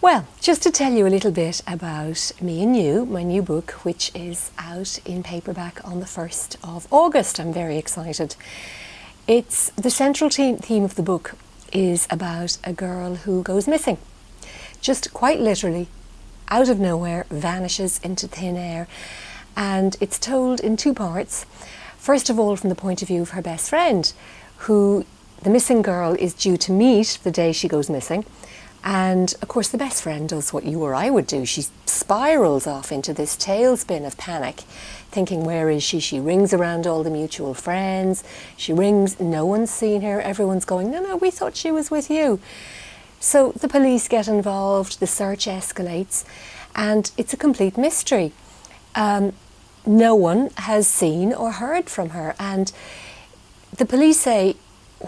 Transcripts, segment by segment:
Well, just to tell you a little bit about Me and You, my new book, which is out in paperback on the 1st of August. I'm very excited. It's the central theme of the book is about a girl who goes missing. Just quite literally, out of nowhere, vanishes into thin air. And it's told in two parts. First of all, from the point of view of her best friend, who the missing girl is due to meet the day she goes missing. And of course the best friend does what you or I would do. She spirals off into this tailspin of panic, thinking, where is she? She rings around all the mutual friends. She rings, no one's seen her. Everyone's going, no, we thought she was with you. So the police get involved, the search escalates, and it's a complete mystery. No one has seen or heard from her. And the police say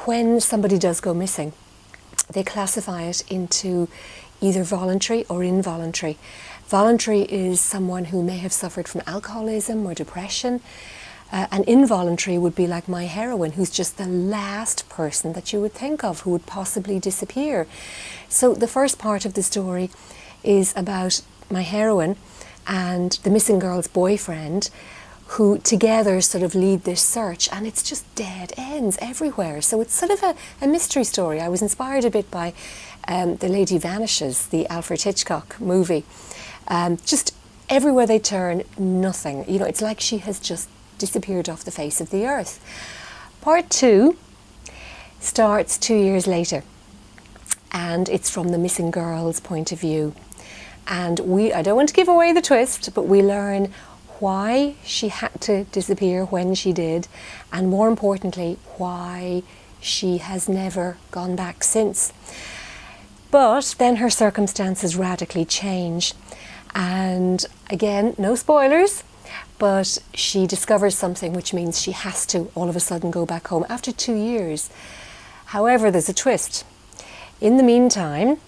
when somebody does go missing, they classify it into either voluntary or involuntary. Voluntary is someone who may have suffered from alcoholism or depression. And involuntary would be like my heroine, who's just the last person that you would think of who would possibly disappear. So the first part of the story is about my heroine and the missing girl's boyfriend, who together sort of lead this search, and it's just dead ends everywhere. So it's sort of a mystery story. I was inspired a bit by The Lady Vanishes, the Alfred Hitchcock movie. Just everywhere they turn, nothing. You know, it's like she has just disappeared off the face of the earth. Part 2 starts 2 years later, and it's from the missing girl's point of view. And I don't want to give away the twist, but we learn why she had to disappear when she did, and more importantly, why she has never gone back since. But then her circumstances radically change, and again, no spoilers, but she discovers something which means she has to all of a sudden go back home after 2 years. However, there's a twist. In the meantime,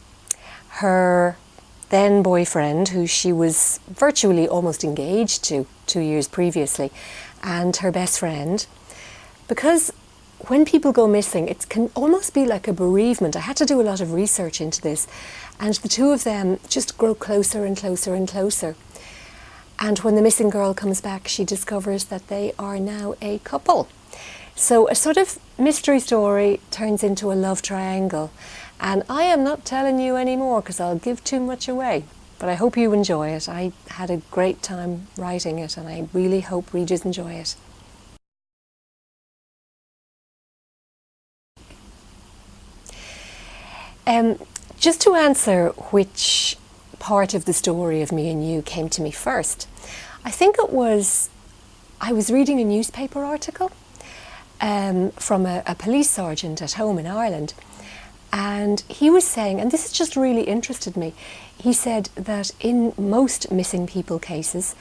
her then boyfriend, who she was virtually almost engaged to 2 years previously, and her best friend, because when people go missing, it can almost be like a bereavement. I had to do a lot of research into this, and the two of them just grow closer and closer and closer. And when the missing girl comes back, she discovers that they are now a couple. So a sort of mystery story turns into a love triangle. And I am not telling you anymore because I'll give too much away. But I hope you enjoy it. I had a great time writing it, and I really hope readers enjoy it. Just to answer which part of the story of Me and You came to me first, I think it was, I was reading a newspaper article from a police sergeant at home in Ireland. And he was saying, and this has just really interested me, he said that in most missing people cases,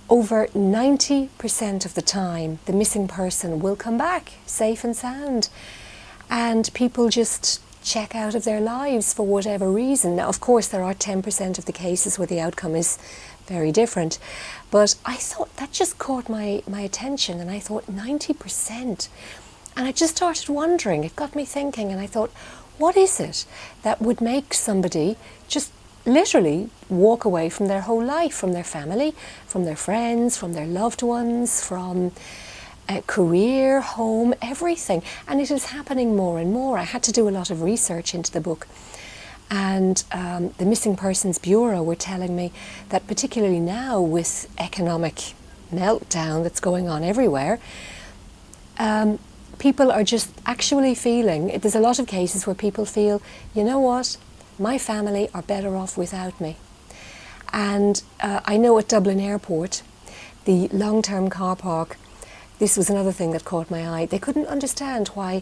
over 90% of the time, the missing person will come back safe and sound. And people just check out of their lives for whatever reason. Now, of course, there are 10% of the cases where the outcome is very different. But I thought that just caught my attention, and I thought 90%. And I just started wondering, it got me thinking, and I thought, what is it that would make somebody just literally walk away from their whole life, from their family, from their friends, from their loved ones, from career, home, everything? And it is happening more and more. I had to do a lot of research into the book. And the Missing Persons Bureau were telling me that particularly now with economic meltdown that's going on everywhere, people are just actually feeling, there's a lot of cases where people feel, you know what, my family are better off without me. And I know at Dublin Airport, the long-term car park, this was another thing that caught my eye. They couldn't understand why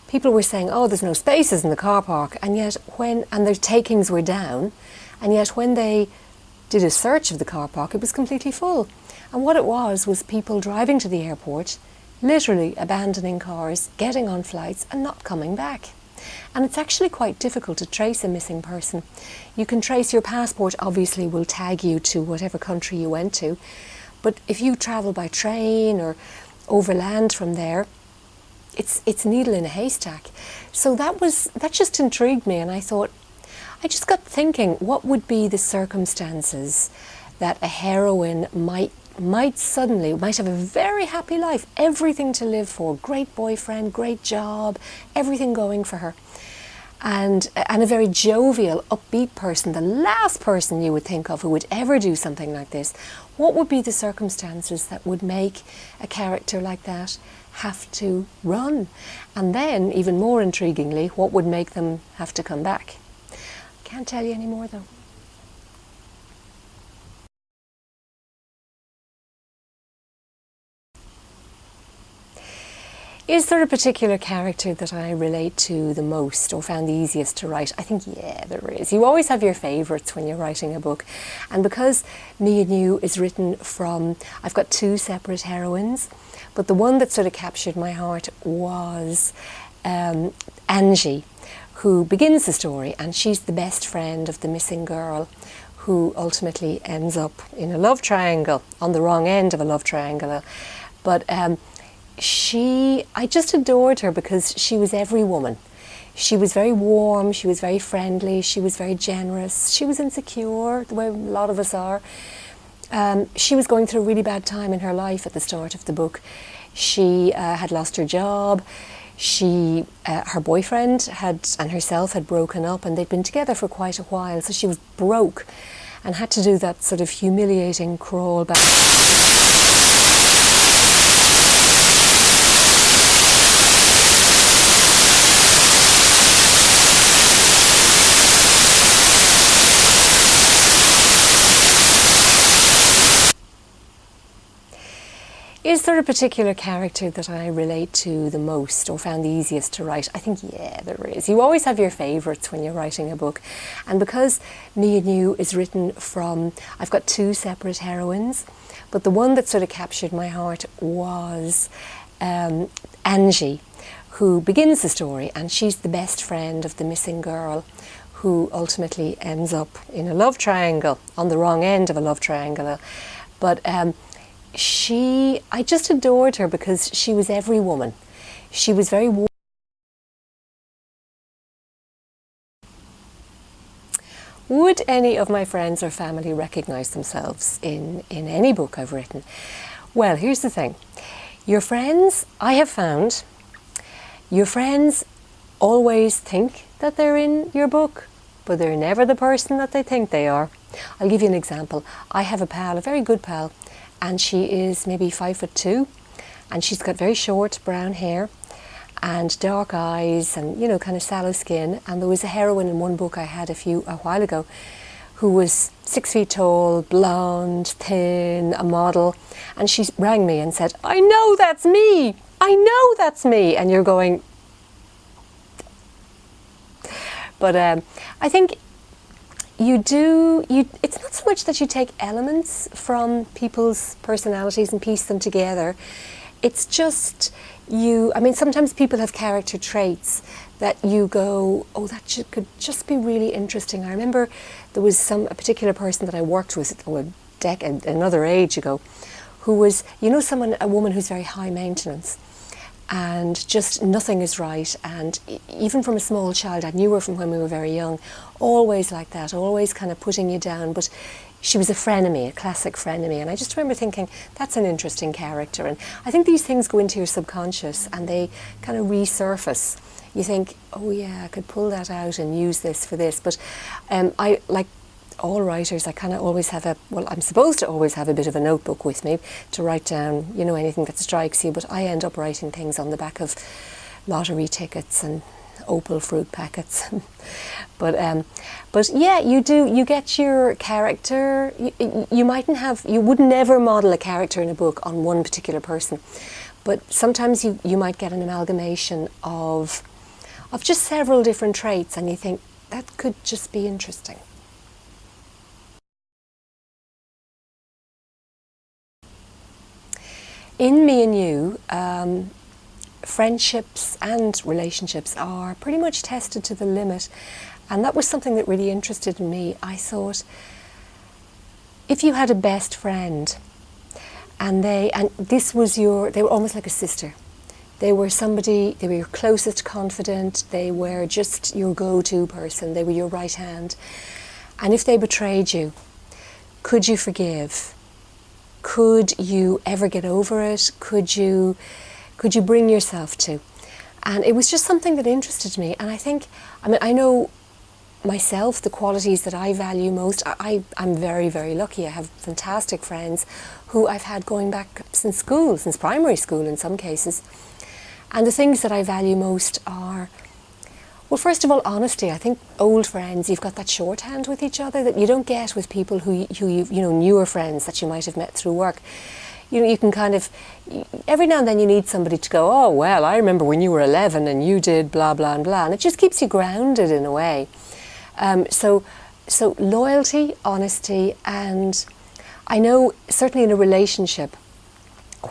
people were saying, oh, there's no spaces in the car park, and yet and their takings were down, and yet when they did a search of the car park, it was completely full. And what it was people driving to the airport, literally abandoning cars, getting on flights and not coming back. And it's actually quite difficult to trace a missing person. You can trace your passport, obviously will tag you to whatever country you went to, but if you travel by train or overland from there, it's needle in a haystack. So that just intrigued me, and I thought, I just got thinking, what would be the circumstances that a heroine might have a very happy life, everything to live for, great boyfriend, great job, everything going for her, and a very jovial, upbeat person, the last person you would think of who would ever do something like this. What would be the circumstances that would make a character like that have to run? And then, even more intriguingly, what would make them have to come back? Can't tell you any more though. Is there a particular character that I relate to the most or found the easiest to write? I think, yeah, there is. You always have your favourites when you're writing a book. And because Me and You is written from, I've got two separate heroines, but the one that sort of captured my heart was Angie, who begins the story, and she's the best friend of the missing girl who ultimately ends up in a love triangle, on the wrong end of a love triangle. But I just adored her because she was every woman. She was very warm, she was very friendly, she was very generous, she was insecure, the way a lot of us are. She was going through a really bad time in her life at the start of the book. She had lost her job. Her boyfriend and herself had broken up, and they'd been together for quite a while, so she was broke and had to do that sort of humiliating crawl back. Is there a particular character that I relate to the most or found the easiest to write? I think, yeah, there is. You always have your favourites when you're writing a book. And because Me and You is written from, I've got two separate heroines, but the one that sort of captured my heart was Angie, who begins the story, and she's the best friend of the missing girl who ultimately ends up in a love triangle, on the wrong end of a love triangle. But I just adored her because she was every woman. She was very warm. Would any of my friends or family recognise themselves in any book I've written? Well, here's the thing. Your friends, I have found, your friends always think that they're in your book, but they're never the person that they think they are. I'll give you an example. I have a pal, a very good pal, and she is maybe 5'2", and she's got very short brown hair and dark eyes and, you know, kind of sallow skin. And there was a heroine in one book I had a while ago who was 6 feet tall, blonde, thin, a model, and she rang me and said, "I know that's me! I know that's me!" And you're going... But I think it's not so much that you take elements from people's personalities and piece them together. It's just sometimes people have character traits that you go, oh, could just be really interesting. I remember there was a particular person that I worked with another age ago, who was, a woman who's very high maintenance, and just nothing is right. And even from a small child, I knew her from when we were very young, always like that, always kind of putting you down. But she was a frenemy, a classic frenemy. And I just remember thinking, that's an interesting character. And I think these things go into your subconscious and they kind of resurface. You think, oh yeah, I could pull that out and use this for this. But I, like all writers, I kind of always I'm supposed to always have a bit of a notebook with me to write down, anything that strikes you, but I end up writing things on the back of lottery tickets and Opal fruit packets. But yeah, you get your character. You would never model a character in a book on one particular person, but sometimes you might get an amalgamation of just several different traits, and you think that could just be interesting. In Me and You, friendships and relationships are pretty much tested to the limit, and that was something that really interested me. I thought, if you had a best friend, and they were almost like a sister They were somebody, they were your closest confidant, they were just your go-to person, they were your right hand. And if they betrayed you, could you forgive? Could you ever get over it? Could you bring yourself to? And it was just something that interested me. And I know myself, the qualities that I value most. I'm very, very lucky. I have fantastic friends who I've had going back since school, since primary school in some cases. And the things that I value most are, well, first of all, honesty. I think old friends, you've got that shorthand with each other that you don't get with people who newer friends that you might have met through work. You can kind of, every now and then you need somebody to go, oh, well, I remember when you were 11 and you did blah, blah, and blah. And it just keeps you grounded in a way. So loyalty, honesty, and I know certainly in a relationship,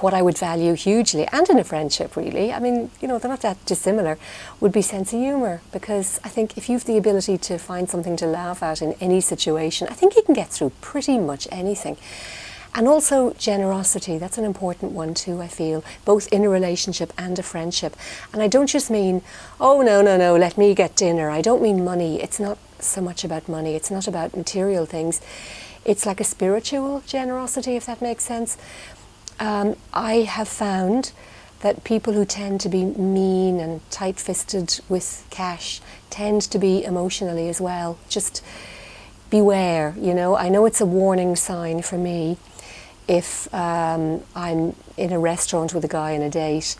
what I would value hugely, and in a friendship really, I mean, they're not that dissimilar, would be sense of humour. Because I think if you've the ability to find something to laugh at in any situation, I think you can get through pretty much anything. And also generosity, that's an important one too, I feel, both in a relationship and a friendship. And I don't just mean, oh, no, let me get dinner. I don't mean money. It's not so much about money. It's not about material things. It's like a spiritual generosity, if that makes sense. I have found that people who tend to be mean and tight-fisted with cash tend to be emotionally as well. Just beware, I know it's a warning sign for me if I'm in a restaurant with a guy on a date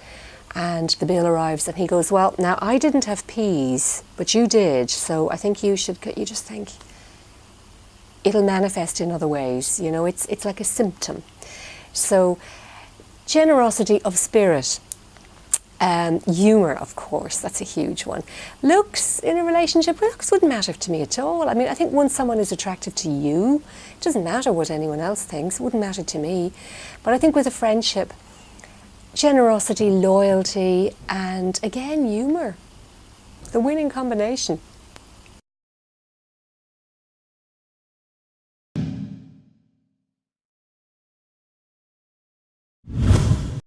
and the bill arrives and he goes, well, now I didn't have peas, but you did, so I think you just think it'll manifest in other ways, it's like a symptom. So generosity of spirit, humour, of course, that's a huge one. Looks in a relationship, looks wouldn't matter to me at all. I mean, I think once someone is attractive to you, it doesn't matter what anyone else thinks, it wouldn't matter to me. But I think with a friendship, generosity, loyalty, and again, humour, the winning combination.